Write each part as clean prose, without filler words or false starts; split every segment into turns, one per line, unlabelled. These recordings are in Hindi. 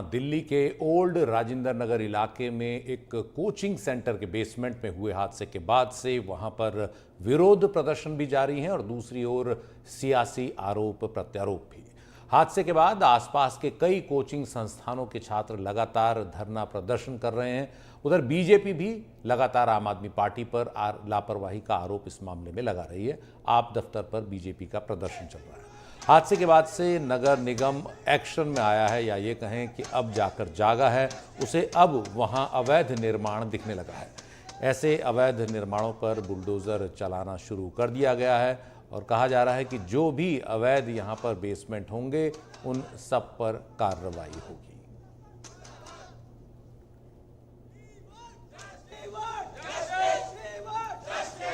दिल्ली के ओल्ड राजेंद्र नगर इलाके में एक कोचिंग सेंटर के बेसमेंट में हुए हादसे के बाद से वहां पर विरोध प्रदर्शन भी जारी है और दूसरी ओर सियासी आरोप प्रत्यारोप भी। हादसे के बाद आसपास के कई कोचिंग संस्थानों के छात्र लगातार धरना प्रदर्शन कर रहे हैं। उधर बीजेपी भी लगातार आम आदमी पार्टी पर लापरवाही का आरोप इस मामले में लगा रही है। आप दफ्तर पर बीजेपी का प्रदर्शन चल रहा है। हादसे के बाद से नगर निगम एक्शन में आया है, या ये कहें कि अब जाकर जागा है। उसे अब वहां अवैध निर्माण दिखने लगा है। ऐसे अवैध निर्माणों पर बुलडोजर चलाना शुरू कर दिया गया है और कहा जा रहा है कि जो भी अवैध यहां पर बेसमेंट होंगे उन सब पर कार्रवाई होगी।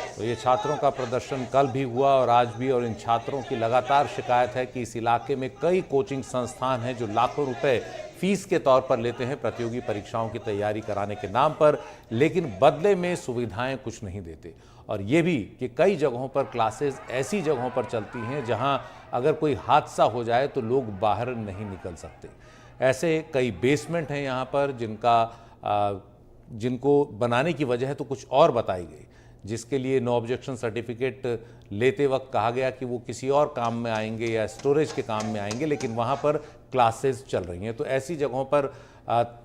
तो ये छात्रों का प्रदर्शन कल भी हुआ और आज भी, और इन छात्रों की लगातार शिकायत है कि इस इलाके में कई कोचिंग संस्थान हैं जो लाखों रुपए फीस के तौर पर लेते हैं प्रतियोगी परीक्षाओं की तैयारी कराने के नाम पर, लेकिन बदले में सुविधाएं कुछ नहीं देते। और ये भी कि कई जगहों पर क्लासेस ऐसी जगहों पर चलती हैं जहां अगर कोई हादसा हो जाए तो लोग बाहर नहीं निकल सकते। ऐसे कई बेसमेंट हैं यहाँ पर जिनको बनाने की वजह तो कुछ और बताई गई, जिसके लिए नो ऑब्जेक्शन सर्टिफिकेट लेते वक्त कहा गया कि वो किसी और काम में आएंगे या स्टोरेज के काम में आएंगे, लेकिन वहाँ पर क्लासेस चल रही हैं। तो ऐसी जगहों पर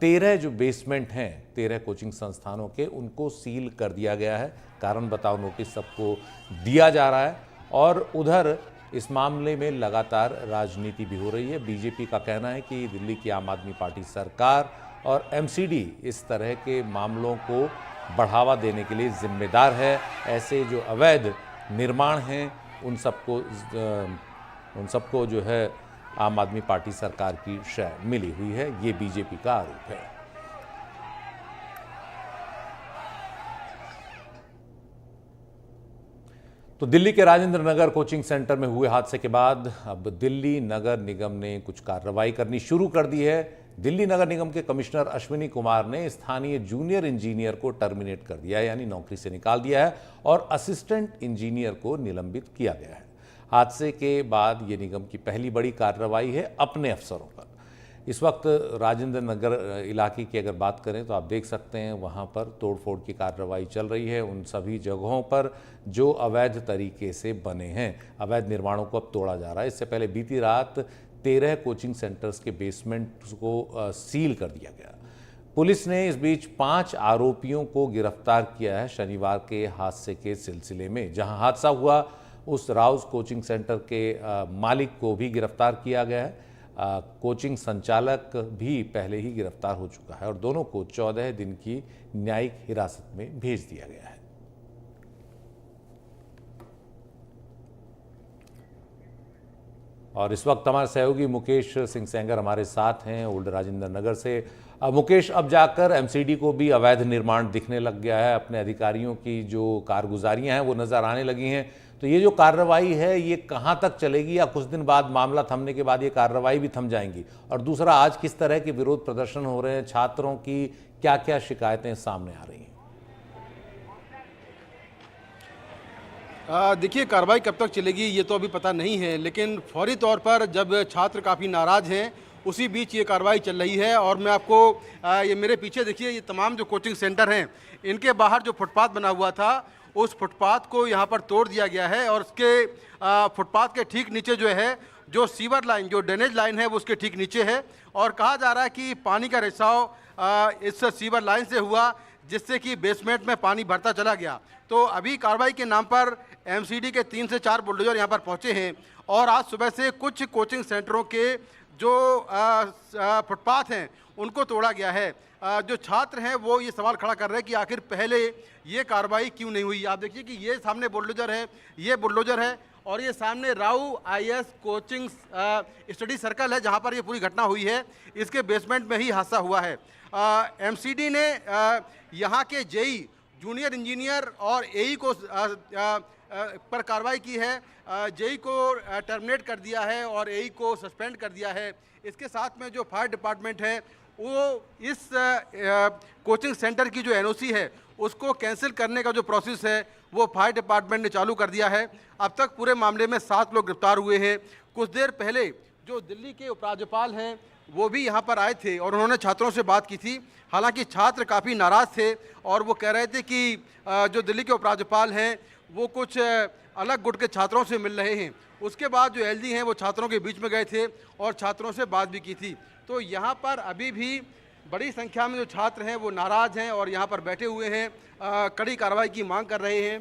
13 जो बेसमेंट हैं 13 कोचिंग संस्थानों के, उनको सील कर दिया गया है। कारण बताओ नोटिस सबको दिया जा रहा है। और उधर इस मामले में लगातार राजनीति भी हो रही है। बीजेपी का कहना है कि दिल्ली की आम आदमी पार्टी सरकार और एमसीडी इस तरह के मामलों को बढ़ावा देने के लिए जिम्मेदार है। ऐसे जो अवैध निर्माण हैं उन सबको जो है आम आदमी पार्टी सरकार की शय मिली हुई है, ये बीजेपी का आरोप है। तो दिल्ली के राजेंद्र नगर कोचिंग सेंटर में हुए हादसे के बाद अब दिल्ली नगर निगम ने कुछ कार्रवाई करनी शुरू कर दी है। दिल्ली नगर निगम के कमिश्नर अश्विनी कुमार ने स्थानीय जूनियर इंजीनियर को टर्मिनेट कर दिया है, यानी नौकरी से निकाल दिया है, और असिस्टेंट इंजीनियर को निलंबित किया गया है। हादसे के बाद ये निगम की पहली बड़ी कार्रवाई है अपने अफसरों पर। इस वक्त राजेंद्र नगर इलाके की अगर बात करें तो आप देख सकते हैं वहाँ पर तोड़फोड़ की कार्रवाई चल रही है। उन सभी जगहों पर जो अवैध तरीके से बने हैं, अवैध निर्माणों को अब तोड़ा जा रहा है। इससे पहले बीती रात 13 कोचिंग सेंटर्स के बेसमेंट को सील कर दिया गया। पुलिस ने इस बीच 5 आरोपियों को गिरफ्तार किया है शनिवार के हादसे के सिलसिले में। जहां हादसा हुआ उस राउस कोचिंग सेंटर के मालिक को भी गिरफ्तार किया गया है। कोचिंग संचालक भी पहले ही गिरफ्तार हो चुका है और दोनों को 14 दिन की न्यायिक हिरासत में भेज दिया गया है। और इस वक्त हमारे सहयोगी मुकेश सिंह सेंगर हमारे साथ हैं ओल्ड राजेंद्र नगर से। मुकेश, अब जाकर एमसीडी को भी अवैध निर्माण दिखने लग गया है। अपने अधिकारियों की जो कारगुजारियां हैं वो नजर आने लगी हैं। तो ये जो कार्रवाई है ये कहां तक चलेगी, या कुछ दिन बाद मामला थमने के बाद ये कार्रवाई भी थम जाएंगी? और दूसरा, आज किस तरह के विरोध प्रदर्शन हो रहे हैं, छात्रों की क्या क्या शिकायतें सामने आ रही हैं?
देखिए, कार्रवाई कब तक चलेगी ये तो अभी पता नहीं है, लेकिन फौरी तौर पर जब छात्र काफ़ी नाराज़ हैं उसी बीच ये कार्रवाई चल रही है। और मैं आपको ये मेरे पीछे देखिए, ये तमाम जो कोचिंग सेंटर हैं इनके बाहर जो फुटपाथ बना हुआ था उस फुटपाथ को यहाँ पर तोड़ दिया गया है। और उसके फुटपाथ के ठीक नीचे जो है जो सीवर लाइन, जो ड्रेनेज लाइन है वो उसके ठीक नीचे है। और कहा जा रहा है कि पानी का रिसाव इस सीवर लाइन से हुआ, जिससे कि बेसमेंट में पानी भरता चला गया। तो अभी कार्रवाई के नाम पर एमसीडी के 3 से 4 बुलडोजर यहाँ पर पहुँचे हैं और आज सुबह से कुछ कोचिंग सेंटरों के जो फुटपाथ हैं उनको तोड़ा गया है। जो छात्र हैं वो ये सवाल खड़ा कर रहे हैं कि आखिर पहले ये कार्रवाई क्यों नहीं हुई। आप देखिए कि ये सामने बुलडोजर है, ये बुलडोजर है, और ये सामने राउ आईएएस कोचिंग स्टडी सर्कल है जहाँ पर ये पूरी घटना हुई है। इसके बेसमेंट में ही हादसा हुआ है। एमसीडी ने यहाँ के जेई, जूनियर इंजीनियर और एई को पर कार्रवाई की है। जेई को टर्मिनेट कर दिया है और एई को सस्पेंड कर दिया है। इसके साथ में जो फायर डिपार्टमेंट है वो इस कोचिंग सेंटर की जो एनओसी है उसको कैंसिल करने का जो प्रोसेस है वो फायर डिपार्टमेंट ने चालू कर दिया है। अब तक पूरे मामले में 7 लोग गिरफ्तार हुए हैं। कुछ देर पहले जो दिल्ली के उपराज्यपाल हैं वो भी यहाँ पर आए थे और उन्होंने छात्रों से बात की थी। हालांकि छात्र काफ़ी नाराज़ थे और वो कह रहे थे कि जो दिल्ली के उपराज्यपाल हैं वो कुछ अलग गुट के छात्रों से मिल रहे हैं। उसके बाद जो एलजी हैं वो छात्रों के बीच में गए थे और छात्रों से बात भी की थी। तो यहाँ पर अभी भी बड़ी संख्या में जो छात्र हैं वो नाराज़ हैं और यहाँ पर बैठे हुए हैं, कड़ी कार्रवाई की मांग कर रहे हैं।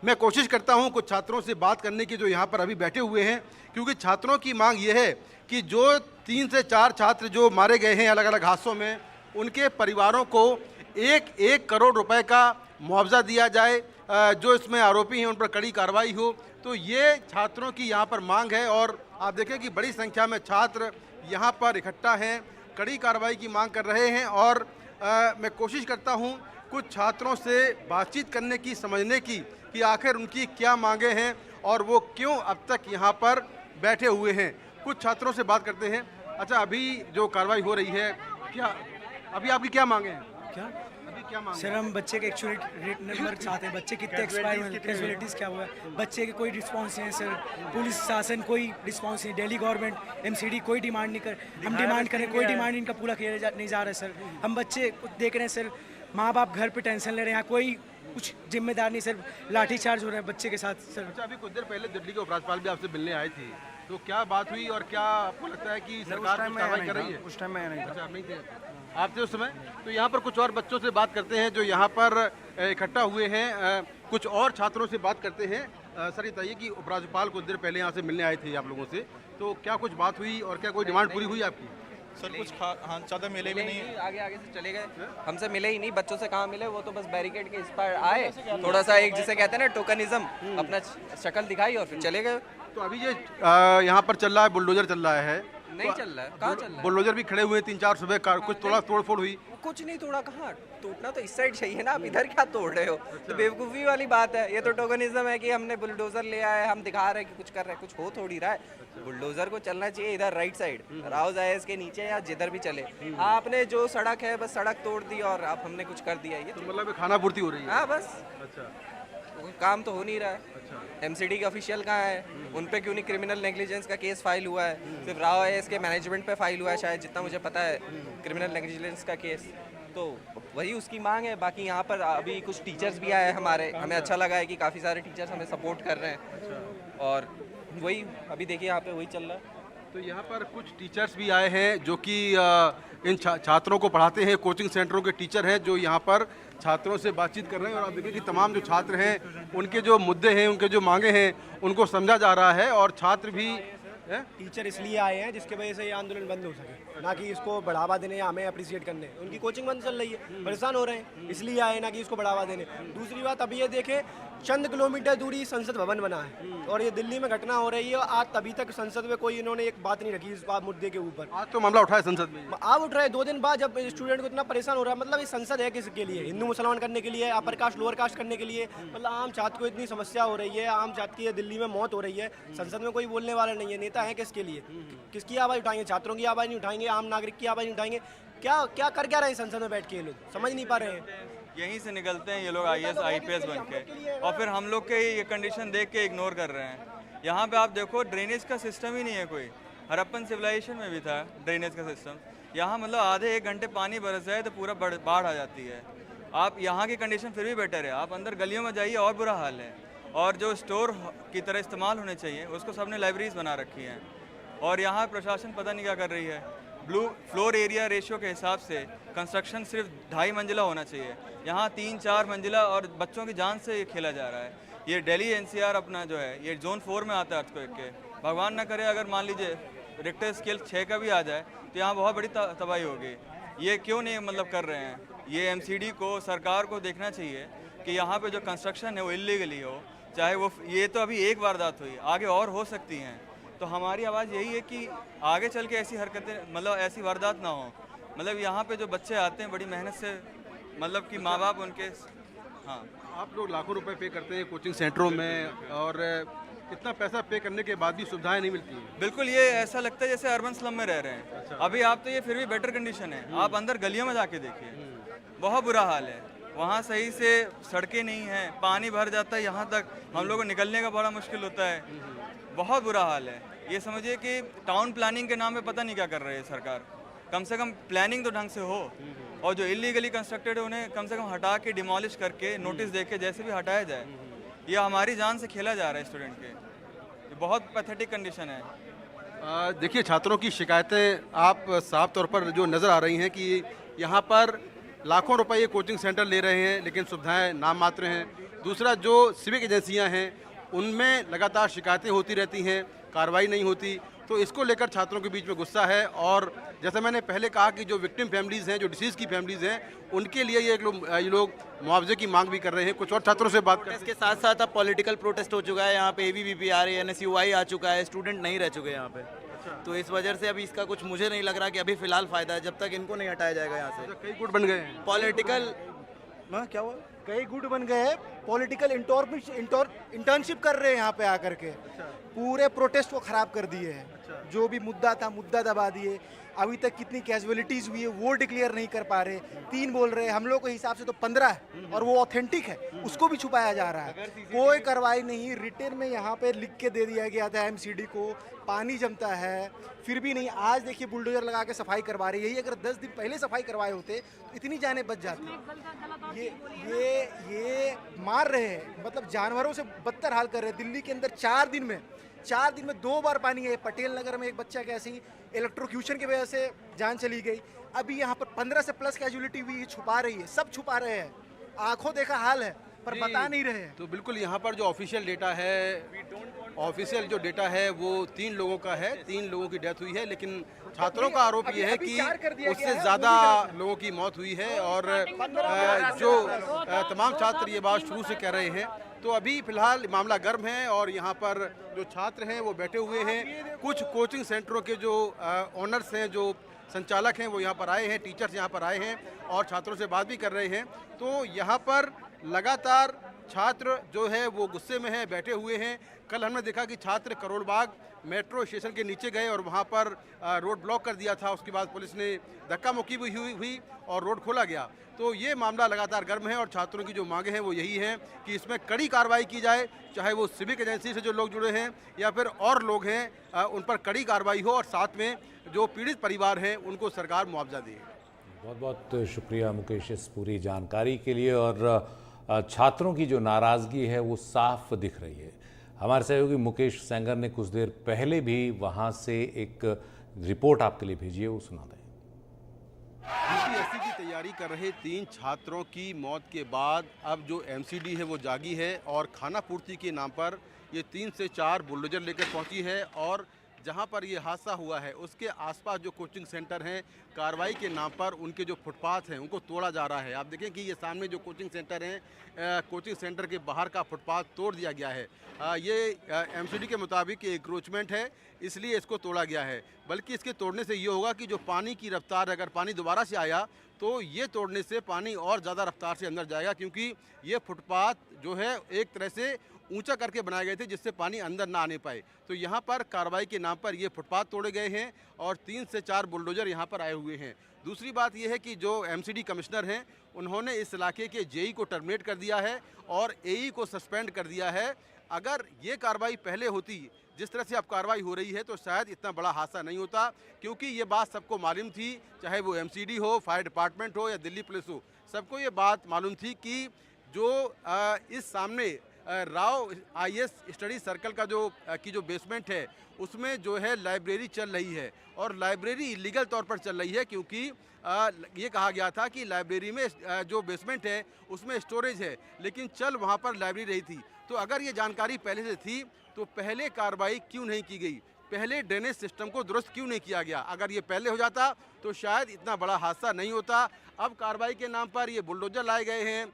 मैं कोशिश करता हूं कुछ छात्रों से बात करने की जो यहाँ पर अभी बैठे हुए हैं, क्योंकि छात्रों की मांग ये है कि जो 3 से 4 छात्र जो मारे गए हैं अलग अलग हादसों में, उनके परिवारों को 1 करोड़ रुपए का मुआवजा दिया जाए, जो इसमें आरोपी हैं उन पर कड़ी कार्रवाई हो। तो ये छात्रों की यहाँ पर मांग है और आप देखें कि बड़ी संख्या में छात्र यहाँ पर इकट्ठा हैं, कड़ी कार्रवाई की मांग कर रहे हैं। और मैं कोशिश करता हूँ कुछ छात्रों से बातचीत करने की, समझने की कि आखिर उनकी क्या मांगे हैं और वो क्यों अब तक यहाँ पर बैठे हुए हैं। कुछ छात्रों से बात करते हैं। अच्छा, अभी जो कार्रवाई हो रही है, क्या अभी आपकी क्या मांगे हैं?
क्या
अभी क्या मांगे?
सर, हम बच्चे के एक्चुअली रेट नंबर चाहते हैं। बच्चे कितने एक्सपायर हुए, कैजुअलिटीज़ क्या हुआ है, बच्चे के कोई रिस्पांस नहीं है सर। पुलिस शासन कोई रिस्पांस नहीं, दिल्ली गवर्नमेंट एमसीडी कोई डिमांड नहीं कर, हम डिमांड करें कोई डिमांड इनका पूरा किया नहीं जा रहा है सर। हम बच्चे देख रहे हैं सर, माँ बाप घर पे टेंशन ले रहे हैं, यहाँ कोई कुछ जिम्मेदार नहीं सर, लाठीचार्ज हो रहा है बच्चे के साथ सर।
अच्छा, अभी कुछ देर पहले दिल्ली के उपराज्यपाल भी आपसे मिलने आए थे, तो क्या बात हुई और क्या आपको लगता है कि सरकार कुछ कार्रवाई कर रही है?
उस टाइम में नहीं था।
अच्छा, आप नहीं थे, आप थे उस समय। तो यहाँ पर कुछ और बच्चों से बात करते हैं जो यहाँ पर इकट्ठा हुए हैं, कुछ और छात्रों से बात करते हैं। सर, ये बताइए कि उपराज्यपाल कुछ देर पहले यहाँ से मिलने आए थे आप लोगों से, तो क्या कुछ बात हुई और क्या कोई डिमांड पूरी हुई आपकी?
सर कुछ हाँ ज़्यादा मिले भी नहीं,
आगे से चले गए, हमसे मिले ही नहीं। बच्चों से कहाँ मिले, वो तो बस बैरिकेड के इस पर आए, थोड़ा सा एक जिसे कहते हैं ना टोकनिज्म, अपना शक्ल दिखाई और फिर चले गए।
तो अभी ये यहाँ पर चल रहा है, बुलडोजर चल रहा है।
नहीं चल रहा है, कहाँ चल रहा है?
बुलडोजर भी खड़े हुए 3-4 सुबह, कुछ थोड़ा तोड़फोड़ हुई।
कुछ नहीं तोड़ा, कहाँ टूटना तो इस साइड चाहिए ना, आप इधर क्या तोड़ रहे हो? तो बेवकूफ़ी वाली बात है। ये तो टोकनिज्म है कि हमने बुलडोजर ले आए, हम दिखा रहे हैं कि कुछ कर रहे हैं, कुछ हो थोड़ी रहा है। बुलडोजर को चलना चाहिए इधर राइट साइड, राव जायज के नीचे या जिधर भी चले। आपने जो सड़क है बस सड़क तोड़ दी और अब हमने कुछ कर दिया। ये
तो मतलब खाना पूर्ति हो रही है?
हाँ बस,
अच्छा,
काम तो हो नहीं रहा है। एमसीडी के ऑफिशियल कहाँ है, उन पे क्यों नहीं क्रिमिनल नेग्लिजेंस का केस फाइल हुआ है? सिर्फ राव है इसके मैनेजमेंट पे फाइल हुआ है शायद, जितना मुझे पता है, क्रिमिनल नेग्लिजेंस का केस। तो वही उसकी मांग है। बाकी यहाँ पर अभी कुछ टीचर्स भी आए हमारे, हमें अच्छा लगा है कि काफ़ी सारे टीचर्स हमें सपोर्ट कर रहे हैं। और वही अभी देखिए यहाँ पे वही चल रहा है।
तो यहाँ पर कुछ टीचर्स भी आए हैं जो कि इन छात्रों को पढ़ाते हैं, कोचिंग सेंटरों के टीचर हैं जो यहाँ पर छात्रों से बातचीत कर रहे हैं। और आप देखिए कि तमाम जो छात्र हैं उनके जो मुद्दे हैं, उनके जो मांगे हैं, उनको समझा जा रहा है। और छात्र भी
टीचर इसलिए आए हैं जिसके वजह से ये आंदोलन बंद हो सके, ना कि इसको बढ़ावा देने या हमें अप्रिशिएट करने। उनकी कोचिंग बंद चल रही है, परेशान हो रहे हैं, इसलिए आए, ना कि इसको बढ़ावा देने। दूसरी बात, अभी ये देखें चंद किलोमीटर दूरी संसद भवन बना है और ये दिल्ली में घटना हो रही है। आज तभी तक संसद में कोई इन्होंने एक बात नहीं रखी इस बात मुद्दे के ऊपर।
आज तो मामला उठाया संसद में,
आप उठ रहे हैं 2 दिन बाद, जब स्टूडेंट को इतना परेशान हो रहा है। मतलब ये संसद है किसके लिए? हिंदू मुसलमान करने के लिए, अपर कास्ट लोअर कास्ट करने के लिए? मतलब आम छात्र को इतनी समस्या हो रही है, आम छात्र की दिल्ली में मौत हो रही है, संसद में कोई बोलने वाला नहीं है। नेता है किसके लिए? किसकी आवाज़ उठाएंगे? छात्रों की आवाज़ नहीं उठाएंगे, आम नागरिक की आवाज़ नहीं उठाएंगे। क्या क्या कर क्या रहे हैं संसद में बैठ के? ये लोग समझ नहीं पा रहे हैं।
यहीं से निकलते हैं ये लोग IAS IPS बन के, और फिर हम लोग के ये कंडीशन देख के इग्नोर कर रहे हैं। यहाँ पे आप देखो ड्रेनेज का सिस्टम ही नहीं है कोई। हड़प्पन सिविलाइजेशन में भी था ड्रेनेज का सिस्टम। यहाँ मतलब आधे 1 घंटे पानी बरस जाए तो पूरा बाढ़ आ जाती है। आप यहाँ की कंडीशन फिर भी बेटर है, आप अंदर गलियों में जाइए और बुरा हाल है। और जो स्टोर की तरह इस्तेमाल होने चाहिए उसको सबने लाइब्रेरीज बना रखी हैं। और यहाँ प्रशासन पता नहीं क्या कर रही है। ब्लू फ्लोर एरिया रेशियो के हिसाब से कंस्ट्रक्शन सिर्फ 2.5 मंजिला होना चाहिए, यहाँ 3-4 मंजिला, और बच्चों की जान से ये खेला जा रहा है। ये दिल्ली NCR अपना जो है ये जोन 4 में आता है अर्थक्वेक के। भगवान ना करे अगर मान लीजिए रिक्टर स्केल 6 का भी आ जाए तो यहाँ बहुत बड़ी तबाही होगी। ये क्यों नहीं मतलब कर रहे हैं? ये MCD को, सरकार को देखना चाहिए कि यहाँ पे जो कंस्ट्रक्शन है वो इलीगली हो, चाहे वो, ये तो अभी एक वारदात हुई, आगे और हो सकती हैं। तो हमारी आवाज़ यही है कि आगे चल के ऐसी हरकतें, मतलब ऐसी वारदात ना हो। मतलब यहाँ पे जो बच्चे आते हैं बड़ी मेहनत से, मतलब कि माँ बाप उनके, हाँ।
आप लोग लाखों रुपए पे करते हैं कोचिंग सेंटरों में, और इतना पैसा पे करने के बाद भी सुविधाएं नहीं मिलती हैं।
बिल्कुल, ये ऐसा लगता है जैसे अर्बन स्लम में रह रहे हैं।
अच्छा।
अभी आप तो ये फिर भी बेटर कंडीशन है, आप अंदर गलियों में जाके देखिए, बहुत बुरा हाल है। वहाँ सही से सड़कें नहीं हैं, पानी भर जाता है यहाँ तक, हम लोगों को निकलने का बड़ा मुश्किल होता है, बहुत बुरा हाल है। ये समझिए कि टाउन प्लानिंग के नाम पे पता नहीं क्या कर रही है सरकार। कम से कम प्लानिंग तो ढंग से हो, और जो इलीगली कंस्ट्रक्टेड है उन्हें कम से कम हटा के डिमोलिश करके नोटिस दे के जैसे भी हटाया जाए। ये हमारी जान से खेला जा रहा है स्टूडेंट के, ये बहुत पैथेटिक कंडीशन है।
देखिए, छात्रों की शिकायतें आप साफ तौर पर जो नज़र आ रही हैं कि यहाँ पर लाखों रुपए कोचिंग सेंटर ले रहे हैं लेकिन सुविधाएं नाम मात्र हैं। दूसरा, जो सिविक एजेंसियां हैं उनमें लगातार शिकायतें होती रहती हैं, कार्रवाई नहीं होती। तो इसको लेकर छात्रों के बीच में गुस्सा है। और जैसे मैंने पहले कहा कि जो विक्टिम फैमिलीज़ हैं, जो डिसीज़ की फैमिलीज़ हैं, उनके लिए ये लोग मुआवजे की मांग भी कर रहे हैं। कुछ और छात्रों से बात करें।
इसके साथ साथ अब पॉलिटिकल प्रोटेस्ट हो चुका है, यहाँ पे ABVP आ रही है, NSUI आ चुका है, स्टूडेंट नहीं रह चुके यहाँ पे। तो इस वजह से अभी इसका कुछ मुझे नहीं लग रहा कि अभी फिलहाल फायदा है जब तक इनको नहीं हटाया जाएगा यहाँ से।
कई गुट बन गए हैं
पॉलिटिकल क्या हुआ,
कई गुट बन गए हैं, पॉलिटिकल इंटर्नशिप कर रहे हैं यहाँ पे आकर के। पूरे प्रोटेस्ट को खराब कर दिए हैं। जो भी मुद्दा था, मुद्दा दबा दिए। अभी तक कितनी कैजुअलिटीज हुई है वो डिक्लेयर नहीं कर पा रहे। 3 बोल रहे हैं, हम लोग के हिसाब से तो 15 है और वो ऑथेंटिक है, उसको भी छुपाया जा रहा है। कोई कार्रवाई नहीं। रिटेन में यहाँ पे लिख के दे दिया गया था MCD को, पानी जमता है फिर भी नहीं। आज देखिए बुलडोजर लगा के सफाई करवा रही है। यही अगर 10 दिन पहले सफाई करवाए होते तो इतनी जानें बच जाती। ये मार रहे हैं, मतलब जानवरों से बदतर हाल कर रहे हैं। दिल्ली के अंदर 4 दिन में 2 बार पानी है। पटेल नगर में एक बच्चा की ऐसी इलेक्ट्रोक्यूशन की वजह से जान चली गई। अभी यहाँ पर 15 से प्लस कैजुअलिटी हुई। छुपा रही है, सब छुपा रहे हैं। आंखों देखा हाल है पर बता नहीं रहे हैं।
तो बिल्कुल यहाँ पर जो ऑफिशियल डेटा है वो 3 लोगों का है। 3 लोगों की डेथ हुई है, लेकिन छात्रों का आरोप ये है कि उससे ज़्यादा लोगों की मौत हुई है। और जो तमाम छात्र ये बात शुरू से कह रहे हैं। तो अभी फिलहाल मामला गर्म है और यहाँ पर जो छात्र हैं वो बैठे हुए हैं। कुछ कोचिंग सेंटरों के जो ओनर्स हैं, जो संचालक हैं, वो यहाँ पर आए हैं, टीचर्स यहाँ पर आए हैं और छात्रों से बात भी कर रहे हैं। तो यहाँ पर लगातार छात्र जो है वो गुस्से में हैं, बैठे हुए हैं। कल हमने देखा कि छात्र करोल बाग मेट्रो स्टेशन के नीचे गए और वहाँ पर रोड ब्लॉक कर दिया था। उसके बाद पुलिस ने धक्का मुक्की भी हुई और रोड खोला गया। तो ये मामला लगातार गर्म है और छात्रों की जो मांगे हैं वो यही है कि इसमें कड़ी कार्रवाई की जाए, चाहे वो सिविक एजेंसी से जो लोग जुड़े हैं या फिर और लोग हैं, उन पर कड़ी कार्रवाई हो और साथ में जो पीड़ित परिवार हैं उनको सरकार मुआवजा दे।
बहुत बहुत शुक्रिया मुकेश इस पूरी जानकारी के लिए। और छात्रों की जो नाराज़गी है वो साफ दिख रही है। हमारे सहयोगी मुकेश सेंगर ने कुछ देर पहले भी वहाँ से एक रिपोर्ट आपके लिए भेजी है, वो सुना दें।
UPSC की तैयारी कर रहे 3 छात्रों की मौत के बाद अब जो MCD है वो जागी है और खाना पूर्ति के नाम पर ये 3 से 4 बुलडोजर लेकर पहुंची है। और जहां पर ये हादसा हुआ है उसके आसपास जो कोचिंग सेंटर हैं, कार्रवाई के नाम पर उनके जो फुटपाथ हैं उनको तोड़ा जा रहा है। आप देखें कि ये सामने जो कोचिंग सेंटर हैं, कोचिंग सेंटर के बाहर का फुटपाथ तोड़ दिया गया है। ये MCD के मुताबिक एंक्रोचमेंट है, इसलिए इसको तोड़ा गया है। बल्कि इसके तोड़ने से ये होगा कि जो पानी की रफ्तार, अगर पानी दोबारा से आया तो ये तोड़ने से पानी और ज़्यादा रफ्तार से अंदर जाएगा, क्योंकि ये फुटपाथ जो है एक तरह से ऊंचा करके बनाए गए थे जिससे पानी अंदर ना आने पाए। तो यहाँ पर कार्रवाई के नाम पर ये फुटपाथ तोड़े गए हैं और 3 से 4 बुलडोजर यहाँ पर आए हुए हैं। दूसरी बात यह है कि जो MCD कमिश्नर हैं उन्होंने इस इलाके के JE को टर्मिनेट कर दिया है और AE को सस्पेंड कर दिया है। अगर ये कार्रवाई पहले होती, जिस तरह से अब कार्रवाई हो रही है, तो शायद इतना बड़ा हादसा नहीं होता, क्योंकि ये बात सबको मालूम थी, चाहे वो MCD हो, फायर डिपार्टमेंट हो या दिल्ली पुलिस हो, सबको ये बात मालूम थी कि जो इस सामने राव IAS स्टडी सर्कल का जो बेसमेंट है उसमें जो है लाइब्रेरी चल रही है और लाइब्रेरी इलीगल तौर पर चल रही है, क्योंकि ये कहा गया था कि लाइब्रेरी में जो बेसमेंट है उसमें स्टोरेज है, लेकिन चल वहाँ पर लाइब्रेरी रही थी। तो अगर ये जानकारी पहले से थी तो पहले कार्रवाई क्यों नहीं की गई, पहले ड्रेनेज सिस्टम को दुरुस्त क्यों नहीं किया गया? अगर ये पहले हो जाता तो शायद इतना बड़ा हादसा नहीं होता। अब कार्रवाई के नाम पर ये बुलडोजर लाए गए हैं,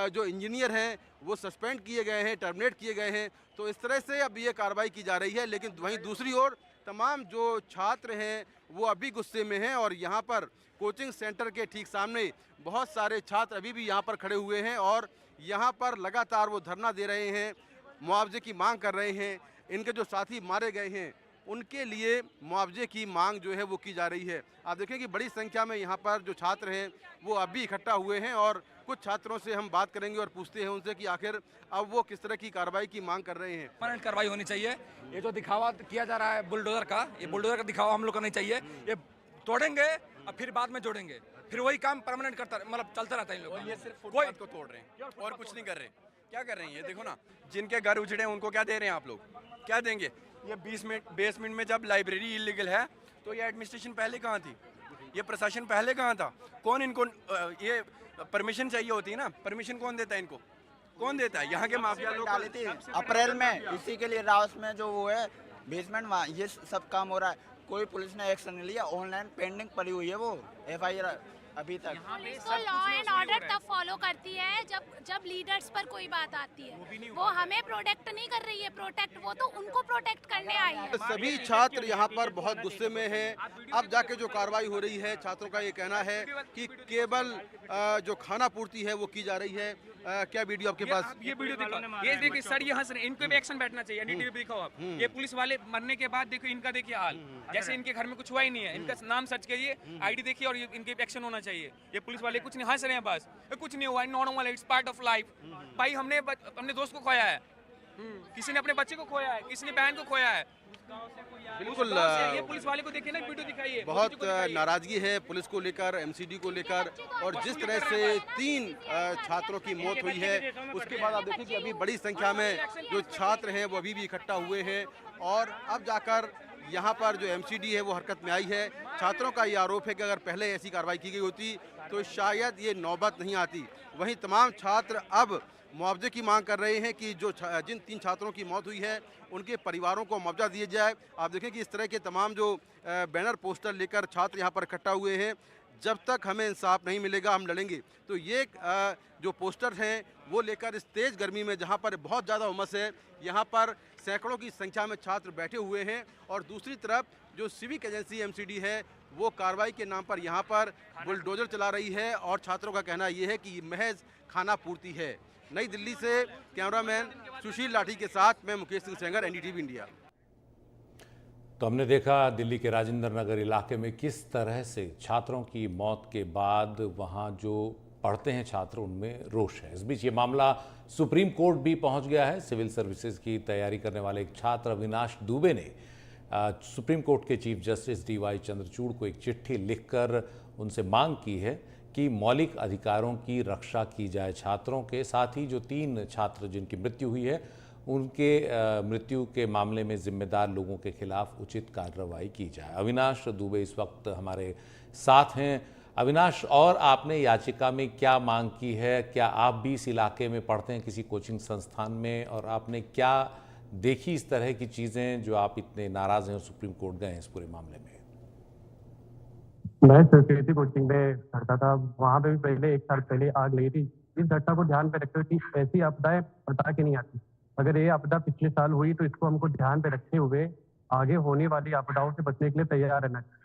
जो इंजीनियर हैं वो सस्पेंड किए गए हैं, टर्मिनेट किए गए हैं। तो इस तरह से अब ये कार्रवाई की जा रही है। लेकिन वहीं दूसरी ओर तमाम जो छात्र हैं वो अभी गुस्से में हैं और यहाँ पर कोचिंग सेंटर के ठीक सामने बहुत सारे छात्र अभी भी यहाँ पर खड़े हुए हैं और यहाँ पर लगातार वो धरना दे रहे हैं, मुआवजे की मांग कर रहे हैं। इनके जो साथी मारे गए हैं उनके लिए मुआवजे की मांग जो है वो की जा रही है। आप देखें कि बड़ी संख्या में यहाँ पर जो छात्र हैं वो अभी इकट्ठा हुए हैं और कुछ छात्रों से हम बात करेंगे और पूछते हैं उनसे कि आखिर अब वो किस तरह की कार्रवाई की मांग कर रहे हैं।
परमानेंट कार्रवाई होनी चाहिए। ये जो दिखावा किया जा रहा है बुलडोजर का, ये बुलडोजर का दिखावा हम लोग को नहीं चाहिए। ये तोड़ेंगे और फिर बाद में जोड़ेंगे, फिर वही काम परमानेंट करता मतलब चलता रहता है इन लोग।
ये सिर्फ फुटपाथ को तोड़ रहे हैं और कुछ नहीं कर रहे। क्या कर रहे हैं ये देखो ना, जिनके घर उजड़े हैं उनको क्या दे रहे हैं आप लोग, क्या देंगे? ये बेसमेंट में जब लाइब्रेरी इलीगल है तो ये एडमिनिस्ट्रेशन पहले कहाँ थी, ये प्रशासन पहले कहाँ था? कौन इनको ये परमिशन चाहिए होती है ना, परमिशन कौन देता है इनको, कौन देता है? यहाँ के माफिया लोग
डाली थी अप्रैल में, इसी के लिए राउस में जो वो है बेसमेंट वहाँ ये सब काम हो रहा है, कोई पुलिस ने एक्शन नहीं लिया। ऑनलाइन पेंडिंग पड़ी हुई है वो FIR अभी तक।
तो लॉ एंड ऑर्डर तब फॉलो करती है जब लीडर्स पर कोई बात आती है। वो हमें प्रोटेक्ट नहीं कर रही है, प्रोटेक्ट वो तो उनको प्रोटेक्ट करने आई है।
सभी छात्र यहाँ पर बहुत गुस्से में हैं। अब जाके जो कार्रवाई हो रही है, छात्रों का ये कहना है कि केवल जो खाना पूर्ति है वो की जा रही है। क्या वीडियो आपके पास?
ये वीडियो दिखाओ, ये देखिए सर ये हंस रहे हैं, इनको भी एक्शन बैठना चाहिए। NDTV पे दिखाओ आप, ये पुलिस वाले मरने के बाद देखो इनका देखिए हाल, जैसे इनके घर में कुछ हुआ ही नहीं है। इनका नाम सर्च करिए, ID देखिए और इनके एक्शन होना चाहिए। ये पुलिस वाले कुछ नहीं, हंस रहे हैं बस, कुछ नहीं हुआ, नॉर्मल है, इट्स पार्ट ऑफ लाइफ। भाई हमने अपने दोस्त को खोया है, किसी ने अपने बच्चे को खोया है, किसी ने बहन को खोया है।
बिल्कुल
ये पुलिस वाले को देखिए ना, वीडियो दिखाइए।
बहुत नाराजगी है पुलिस को लेकर, MCD को लेकर, और जिस तरह से 3 छात्रों की मौत हुई है उसके बाद आप देखिए कि अभी बड़ी संख्या में जो छात्र हैं वो अभी भी इकट्ठा हुए हैं और अब जाकर यहाँ पर जो MCD है वो हरकत में आई है। छात्रों का ये आरोप है कि अगर पहले ऐसी कार्रवाई की गई होती तो शायद ये नौबत नहीं आती। वहीं तमाम छात्र अब मुआवजे की मांग कर रहे हैं कि जो जिन 3 छात्रों की मौत हुई है उनके परिवारों को मुआवजा दिया जाए। आप देखें कि इस तरह के तमाम जो बैनर पोस्टर लेकर छात्र यहाँ पर इकट्ठा हुए हैं, जब तक हमें इंसाफ नहीं मिलेगा हम लड़ेंगे। तो ये जो पोस्टर हैं वो लेकर इस तेज़ गर्मी में जहाँ पर बहुत ज़्यादा उमस है, यहाँ पर सैकड़ों की संख्या में छात्र बैठे हुए हैं और दूसरी तरफ जो सिविक एजेंसी MCD है वो कार्रवाई के नाम पर यहाँ पर बुलडोजर चला रही है और छात्रों का कहना ये है कि महज खाना पूर्ति है। नई दिल्ली से कैमरामैन सुशील लाठी के साथ मैं मुकेश सिंह सेंगर, NDTV इंडिया।
तो हमने देखा दिल्ली के राजेंद्र नगर इलाके में किस तरह से छात्रों की मौत के बाद वहां जो पढ़ते हैं छात्र उनमें रोष है। इस बीच ये मामला सुप्रीम कोर्ट भी पहुंच गया है। सिविल सर्विसेज की तैयारी करने वाले एक छात्र अविनाश दुबे ने सुप्रीम कोर्ट के चीफ जस्टिस DY चंद्रचूड़ को एक चिट्ठी लिखकर उनसे मांग की है कि मौलिक अधिकारों की रक्षा की जाए छात्रों के। साथ ही जो 3 छात्र जिनकी मृत्यु हुई है उनके मृत्यु के मामले में जिम्मेदार लोगों के खिलाफ उचित कार्रवाई की जाए। अविनाश दुबे इस वक्त हमारे साथ हैं। अविनाश, और आपने याचिका में क्या मांग की है? क्या आप भी इस इलाके में पढ़ते हैं किसी कोचिंग संस्थान में, और आपने क्या देखी इस तरह की चीज़ें जो आप इतने नाराज़ हैं और सुप्रीम कोर्ट गए हैं इस पूरे मामले में?
मैं सरस्वती कोचिंग में पढ़ता था, वहाँ पे भी पहले 1 साल पहले आग लगी थी। इस घटना को ध्यान पे रखते हुए कि ऐसी आपदाएं बता के नहीं आती, अगर ये आपदा पिछले साल हुई तो इसको हमको ध्यान पे रखते हुए आगे होने वाली आपदाओं से बचने के लिए तैयार रहना चाहिए।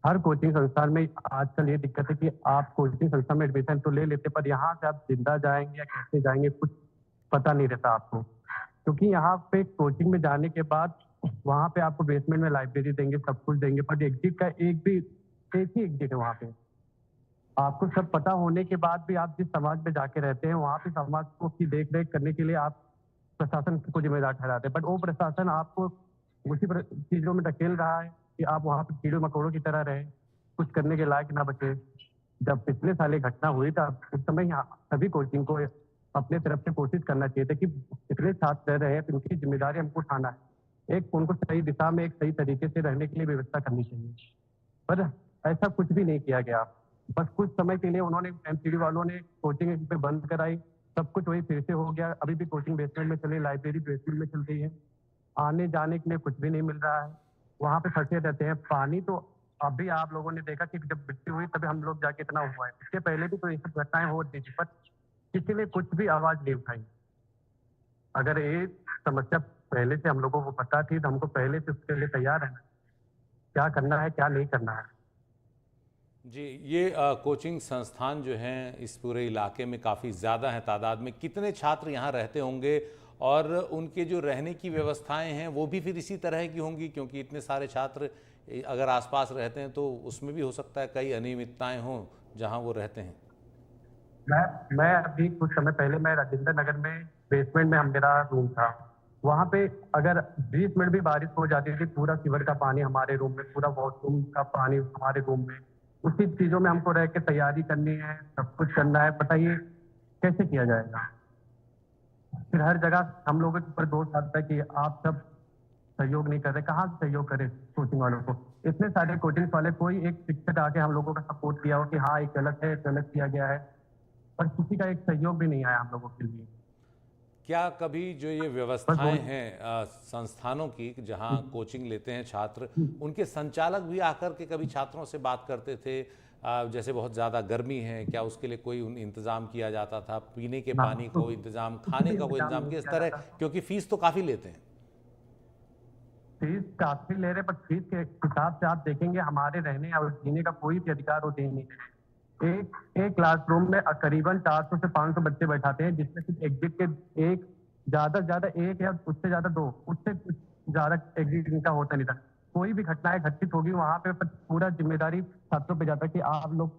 हर कोचिंग संस्थान में आजकल ये दिक्कत है कि आप कोचिंग संस्थान में एडमिशन तो ले लेते, पर यहाँ से आप जिंदा जाएंगे या कैसे जाएंगे कुछ पता नहीं रहता आपको, क्योंकि यहाँ पे कोचिंग में जाने के बाद वहाँ पे आपको बेसमेंट में लाइब्रेरी देंगे, सब कुछ देंगे, पर एग्जिट का एक ही एग्जिट है वहाँ पे। आपको सब पता होने के बाद भी आप जिस समाज में जाके रहते हैं वहाँ पे समाज को की देख रेख करने के लिए आप प्रशासन को जिम्मेदार ठहराते हैं, बट वो प्रशासन आपको उसी चीजों में धकेल रहा है कि आप वहाँ पे कीड़ों मकोड़ों की तरह रहे, कुछ करने के लायक ना बचे। जब पिछले साल एक घटना हुई था उस समय सभी कोचिंग को अपने तरफ से कोशिश करना चाहिए था कि इतने छात्र रह रहे हैं तो उनकी जिम्मेदारी हमको उठाना है, एक उनको सही दिशा में एक सही तरीके से रहने के लिए व्यवस्था करनी चाहिए, पर ऐसा कुछ भी नहीं किया गया। बस कुछ समय के लिए उन्होंने MCD वालों ने कोचिंग पे बंद कराई, सब कुछ वही फिर से हो गया। अभी भी कोचिंग बेसमेंट में चले, लाइब्रेरी बेसमेंट में चल रही है, आने जाने के लिए कुछ भी नहीं मिल रहा है, वहाँ पे फंसे रहते हैं। पानी तो अभी आप लोगों ने देखा कि जब मृत्यु हुई तभी हम लोग जाके इतना हुआ है, इसके पहले भी तो ये सब घटनाएं हो रही थी, पर किसी ने कुछ भी आवाज नहीं उठाई। अगर ये समस्या पहले से हम लोगों को पता थी तो हमको पहले से उसके लिए तैयार रहना, क्या करना है क्या नहीं करना है।
जी, ये कोचिंग संस्थान जो हैं इस पूरे इलाके में काफ़ी ज़्यादा हैं तादाद में। कितने छात्र यहाँ रहते होंगे और उनके जो रहने की व्यवस्थाएं हैं वो भी फिर इसी तरह की होंगी, क्योंकि इतने सारे छात्र अगर आसपास रहते हैं तो उसमें भी हो सकता है कई अनियमितताएं हों जहाँ वो रहते हैं।
मैं अभी कुछ समय पहले मैं राजेंद्र नगर में बेसमेंट में मेरा रूम था। वहाँ पे अगर 20 मिनट भी बारिश हो जाती थी, पूरा सीवर का पानी हमारे रूम में, पूरा वॉशरूम का पानी हमारे रूम में। उसी चीजों में हमको रह के तैयारी करनी है, सब कुछ करना है। बताइए कैसे किया जाएगा? फिर हर जगह हम लोगों के ऊपर दोष आता है कि आप सब सहयोग नहीं कर रहे। कहाँ से सहयोग करें कोचिंग वालों को? इतने सारे कोचिंग वाले, कोई एक शिक्षक आके हम लोगों का सपोर्ट किया हो कि हाँ एक गलत है, गलत किया गया है, पर किसी का एक सहयोग भी नहीं आया हम लोगों के लिए।
क्या कभी जो ये व्यवस्थाएं हैं संस्थानों की जहां कोचिंग लेते हैं छात्र, उनके संचालक भी आकर के कभी छात्रों से बात करते थे? जैसे बहुत ज़्यादा गर्मी है, क्या उसके लिए कोई इंतज़ाम किया जाता था? पीने के पानी को इंतज़ाम, खाने का कोई इंतज़ाम किस तरह? क्योंकि फीस तो काफ़ी लेते हैं।
फीस काफी ले रहे, पर फीस के हिसाब से आप देखेंगे हमारे रहने और जीने का कोई भी अधिकार होते ही नहीं है। एक क्लासरूम में करीबन 400 से 500 बच्चे बैठाते हैं, जिसमें सिर्फ एग्जिट के एक ज्यादा से ज्यादा एक या उससे ज्यादा 2, उससे कुछ ज्यादा एग्जिट इनका होता नहीं था। कोई भी घटनाएं घटित होगी वहां पे पूरा जिम्मेदारी छात्रों पे जाता है कि आप लोग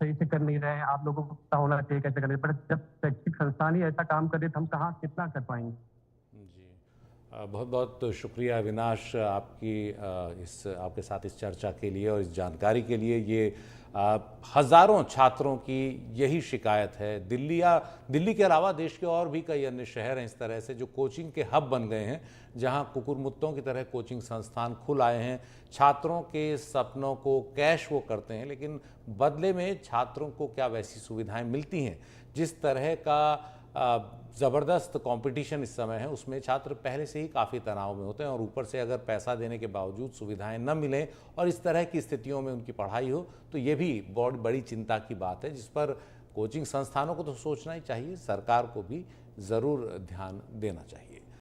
सही से कर नहीं रहे हैं, आप लोगों को पता होना चाहिए कैसे करना। पर जब शैक्षिक संस्थान ही ऐसा काम करे तो हम कहाँ कितना कर पाएंगे?
जी, बहुत बहुत शुक्रिया अविनाश आपके साथ इस चर्चा के लिए और इस जानकारी के लिए। ये हज़ारों छात्रों की यही शिकायत है। दिल्ली के अलावा देश के और भी कई अन्य शहर हैं इस तरह से जो कोचिंग के हब बन गए हैं, जहां कुकुरमुत्तों की तरह कोचिंग संस्थान खुल आए हैं। छात्रों के सपनों को कैश वो करते हैं, लेकिन बदले में छात्रों को क्या वैसी सुविधाएं मिलती हैं? जिस तरह का ज़बरदस्त कंपटीशन इस समय है, उसमें छात्र पहले से ही काफ़ी तनाव में होते हैं और ऊपर से अगर पैसा देने के बावजूद सुविधाएं न मिलें और इस तरह की स्थितियों में उनकी पढ़ाई हो, तो ये भी बहुत बड़ी चिंता की बात है, जिस पर कोचिंग संस्थानों को तो सोचना ही चाहिए, सरकार को भी ज़रूर ध्यान देना चाहिए।